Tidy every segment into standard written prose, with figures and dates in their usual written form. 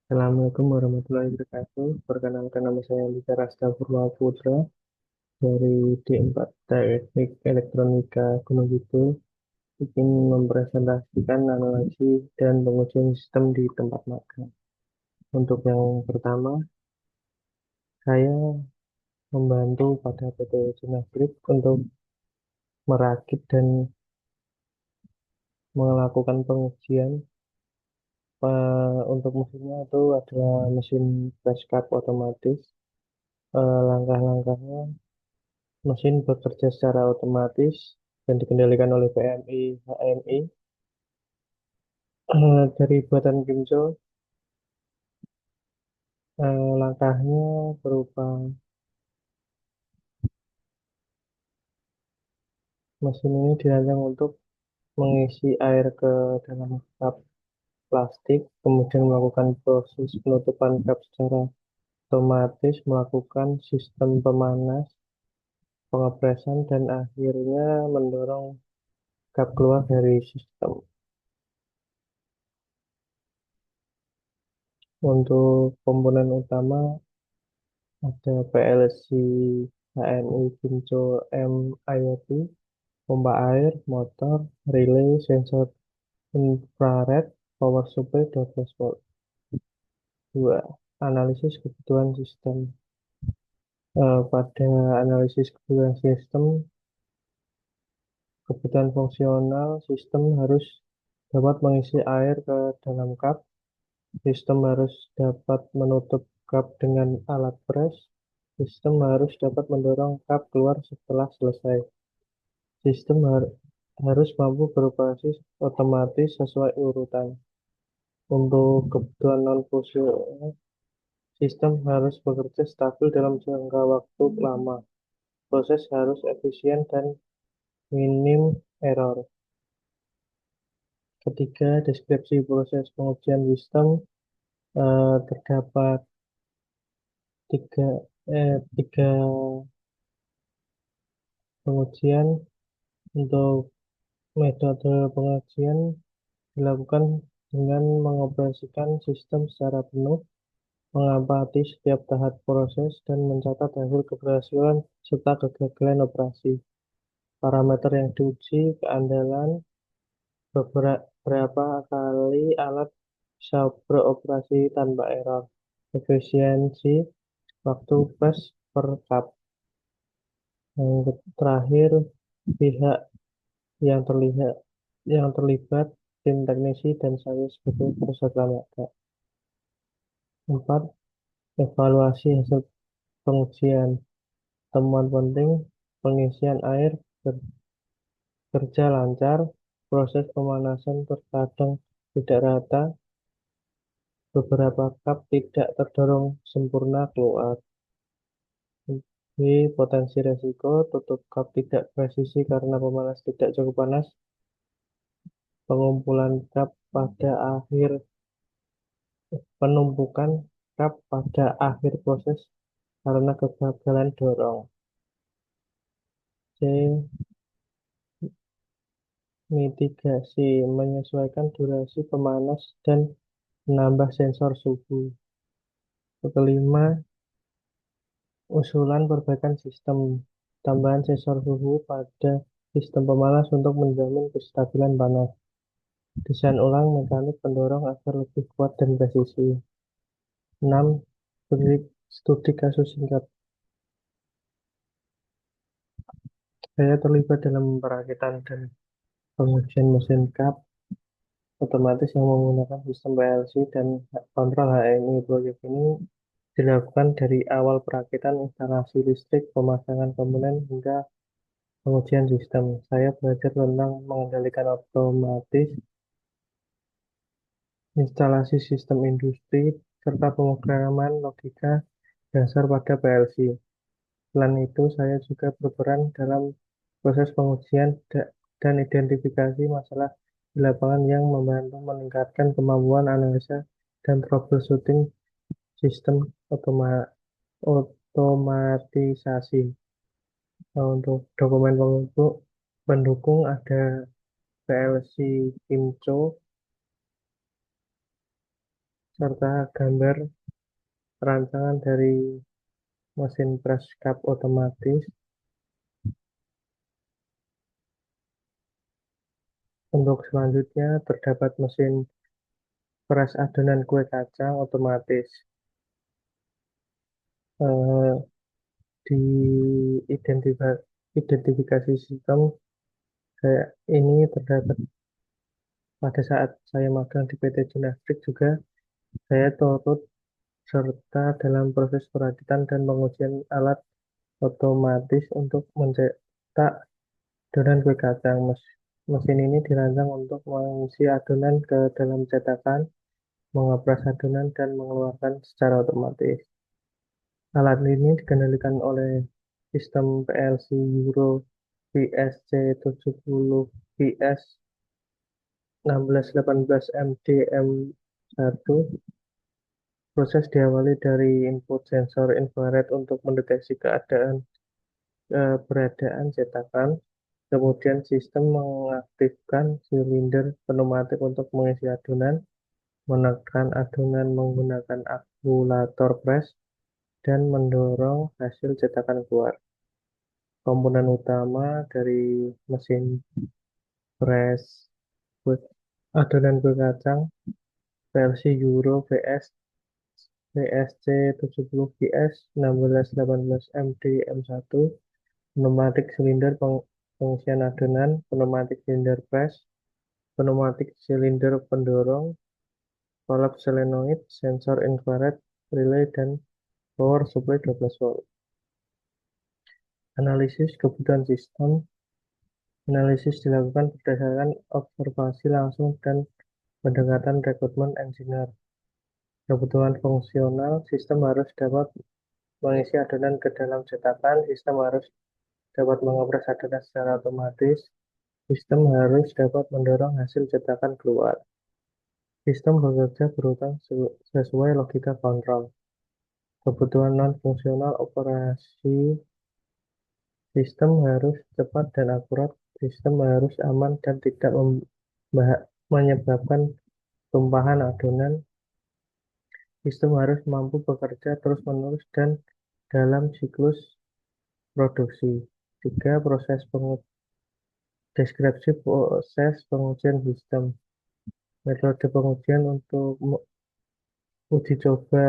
Assalamualaikum warahmatullahi wabarakatuh. Perkenalkan nama saya Andika Rasta Purwa Putra dari D4 Teknik Elektronika Gunung Kidul. Ingin mempresentasikan analisis dan pengujian sistem di tempat magang. Untuk yang pertama, saya membantu pada PT Sunagrid untuk merakit dan melakukan pengujian. Untuk mesinnya itu adalah mesin press cup otomatis. Langkah-langkahnya mesin bekerja secara otomatis dan dikendalikan oleh PMI HMI. Dari buatan Kimco, langkahnya berupa mesin ini dirancang untuk mengisi air ke dalam cup plastik, kemudian melakukan proses penutupan cup secara otomatis, melakukan sistem pemanas, pengepresan, dan akhirnya mendorong cup keluar dari sistem. Untuk komponen utama ada PLC HMI Kinco M IoT, pompa air, motor, relay, sensor infrared, power supply 12 volt. 2. Analisis kebutuhan sistem. Pada analisis kebutuhan sistem, kebutuhan fungsional sistem harus dapat mengisi air ke dalam cup, sistem harus dapat menutup cup dengan alat press, sistem harus dapat mendorong cup keluar setelah selesai. Sistem harus mampu beroperasi otomatis sesuai urutan. Untuk kebutuhan non-fungsional, sistem harus bekerja stabil dalam jangka waktu lama. Proses harus efisien dan minim error. Ketiga, deskripsi proses pengujian sistem. Terdapat tiga, tiga pengujian. Untuk metode pengujian dilakukan dengan mengoperasikan sistem secara penuh, mengamati setiap tahap proses, dan mencatat hasil keberhasilan serta kegagalan operasi. Parameter yang diuji, keandalan, berapa kali alat bisa beroperasi tanpa error, efisiensi, waktu press per cup. Yang terakhir, pihak yang terlibat, tim teknisi, dan saya sebagai peserta magang. 4. Evaluasi hasil pengujian. Temuan penting, pengisian air bekerja lancar, proses pemanasan terkadang tidak rata, beberapa cup tidak terdorong sempurna keluar. B. Potensi resiko, tutup cup tidak presisi karena pemanas tidak cukup panas, pengumpulan cup pada akhir, penumpukan cup pada akhir proses karena kegagalan dorong. C. Mitigasi, menyesuaikan durasi pemanas dan menambah sensor suhu. Kelima, usulan perbaikan sistem, tambahan sensor suhu pada sistem pemanas untuk menjamin kestabilan panas. Desain ulang mekanik pendorong agar lebih kuat dan presisi. 6. Studi kasus singkat. Saya terlibat dalam perakitan dan pengujian mesin cup otomatis yang menggunakan sistem PLC dan kontrol HMI. Proyek ini dilakukan dari awal perakitan instalasi listrik, pemasangan komponen, hingga pengujian sistem. Saya belajar tentang mengendalikan otomatis, instalasi sistem industri, serta pemrograman logika dasar pada PLC. Selain itu, saya juga berperan dalam proses pengujian dan identifikasi masalah di lapangan yang membantu meningkatkan kemampuan analisa dan troubleshooting sistem otomatisasi. Nah, untuk dokumen pendukung ada PLC Kimco, serta gambar rancangan dari mesin press cup otomatis. Untuk selanjutnya terdapat mesin press adonan kue kacang otomatis. Eh, di identifikasi sistem saya ini terdapat pada saat saya magang di PT Junafrik juga saya turut serta dalam proses perakitan dan pengujian alat otomatis untuk mencetak adonan kue kacang. Mesin ini dirancang untuk mengisi adonan ke dalam cetakan, mengepres adonan, dan mengeluarkan secara otomatis. Alat ini dikendalikan oleh sistem PLC Euro VSC70 VS 1618 MDM1. Proses diawali dari input sensor infrared untuk mendeteksi keberadaan cetakan. Kemudian sistem mengaktifkan silinder pneumatik untuk mengisi adonan, menekan adonan menggunakan akumulator press, dan mendorong hasil cetakan keluar. Komponen utama dari mesin press adonan kue kacang versi Euro VS VSC70 VS 1618 MDM1, pneumatik silinder pengisian adonan, pneumatik silinder press, pneumatik silinder pendorong, kolab solenoid, sensor infrared, relay, dan power supply 12 volt. Analisis kebutuhan sistem. Analisis dilakukan berdasarkan observasi langsung dan pendekatan rekrutmen engineer. Kebutuhan fungsional, sistem harus dapat mengisi adonan ke dalam cetakan, sistem harus dapat mengepres adonan secara otomatis, sistem harus dapat mendorong hasil cetakan keluar. Sistem bekerja berurutan sesuai logika kontrol. Kebutuhan non-fungsional operasi, sistem harus cepat dan akurat, sistem harus aman dan tidak menyebabkan tumpahan adonan, sistem harus mampu bekerja terus-menerus dan dalam siklus produksi. 3. Deskripsi proses pengujian sistem. Metode pengujian untuk uji coba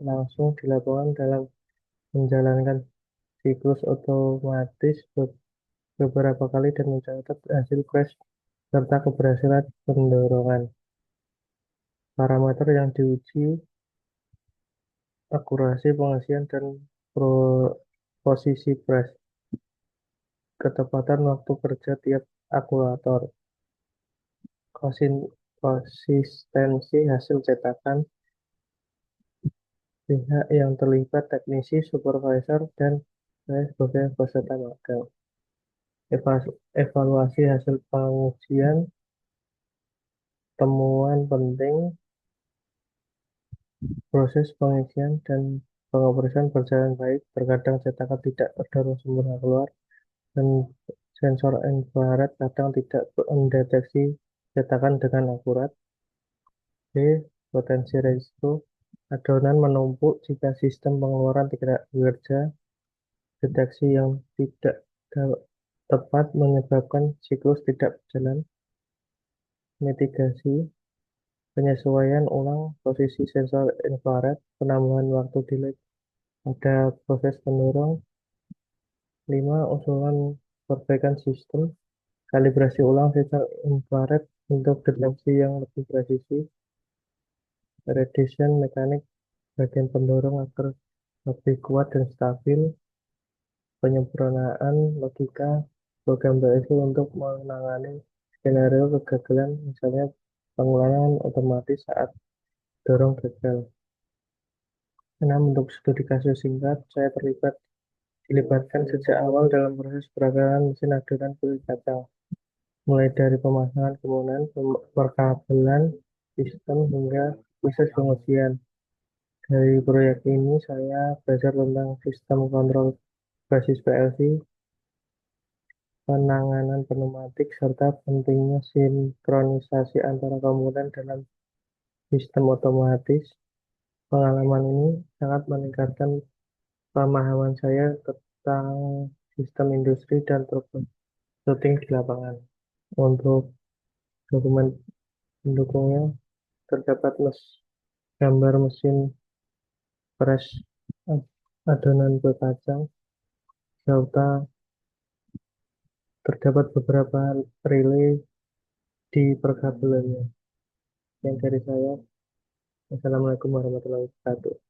langsung dilakukan dalam menjalankan siklus otomatis beberapa kali dan mencatat hasil crash serta keberhasilan pendorongan. Parameter yang diuji, akurasi pengisian dan posisi press, ketepatan waktu kerja tiap akumulator, konsistensi hasil cetakan, pihak yang terlibat, teknisi, supervisor, dan saya sebagai peserta magang. Evaluasi hasil pengujian, temuan penting, proses pengisian dan pengoperasian berjalan baik, terkadang cetakan tidak terdorong sempurna keluar, dan sensor infrared kadang tidak mendeteksi cetakan dengan akurat. B. Potensi risiko, adonan menumpuk jika sistem pengeluaran tidak bekerja, deteksi yang tidak tepat menyebabkan siklus tidak berjalan, mitigasi, penyesuaian ulang posisi sensor infrared, penambahan waktu delay pada proses pendorong. 5. Usulan perbaikan sistem, kalibrasi ulang sensor infrared untuk deteksi yang lebih presisi, redesign mekanik bagian pendorong agar lebih kuat dan stabil, penyempurnaan logika program PLC untuk menangani skenario kegagalan, misalnya pengulangan otomatis saat dorong gagal. 6. Untuk studi kasus singkat, saya dilibatkan sejak awal dalam proses perakaran mesin adonan kue kacang, mulai dari pemasangan komponen, perkabelan, sistem, hingga proses pengujian. Dari proyek ini, saya belajar tentang sistem kontrol basis PLC, penanganan pneumatik, serta pentingnya sinkronisasi antara komponen dalam sistem otomatis. Pengalaman ini sangat meningkatkan pemahaman saya tentang sistem industri dan troubleshooting di lapangan. Untuk dokumen pendukungnya terdapat gambar mesin press adonan berkacang, serta terdapat beberapa relay di perkabelannya. Yang dari saya, Assalamualaikum warahmatullahi wabarakatuh.